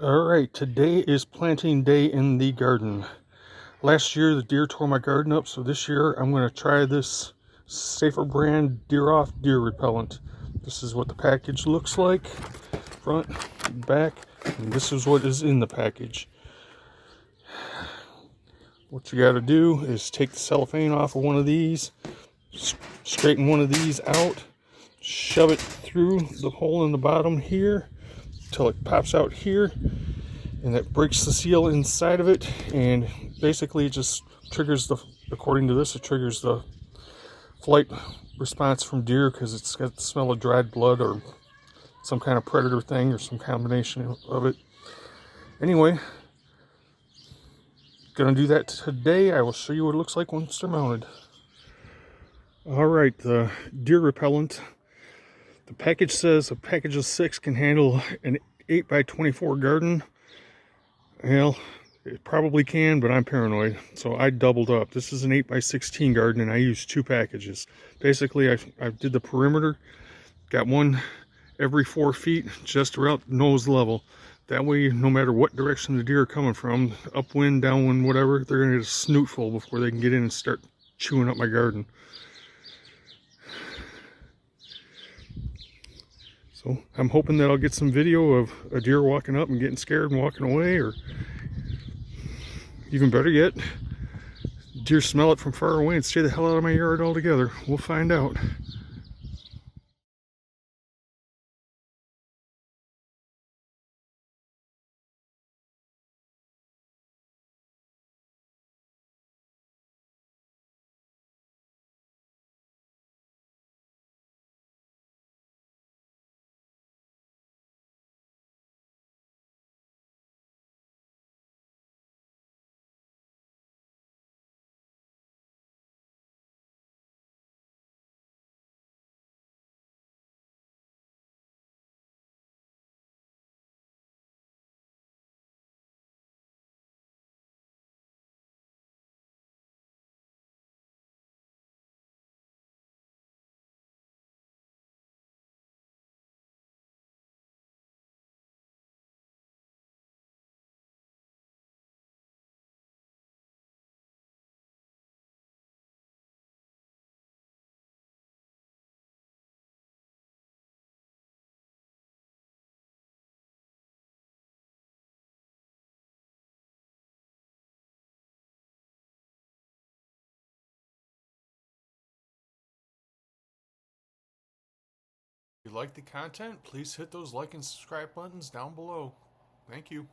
Alright, today is planting day in the garden. Last year the deer tore my garden up, so this year I'm going to try this safer brand DeerOff Deer repellent. This is what the package looks like, front, back, and this is what is in the package. What you got to do is take the cellophane off of one of these, straighten one of these out, shove it through the hole in the bottom here until it pops out here, and that breaks the seal inside of it, and basically it just triggers according to this, it triggers the flight response from deer because it's got the smell of dried blood or some kind of predator thing or some combination of it. Anyway, gonna do that today. I will show you what it looks like once they're mounted. Alright, the deer repellent. The package says a package of 6 can handle an 8x24 garden. Well, it probably can, but I'm paranoid, so I doubled up. This is an 8x16 garden, and I used 2 packages. Basically, I did the perimeter, got one every 4 feet, just around nose level. That way, no matter what direction the deer are coming from, upwind, downwind, whatever, they're going to get a snootful before they can get in and start chewing up my garden. So I'm hoping that I'll get some video of a deer walking up and getting scared and walking away, or even better yet, deer smell it from far away and stay the hell out of my yard altogether. We'll find out. If you like the content, please hit those like and subscribe buttons down below. Thank you.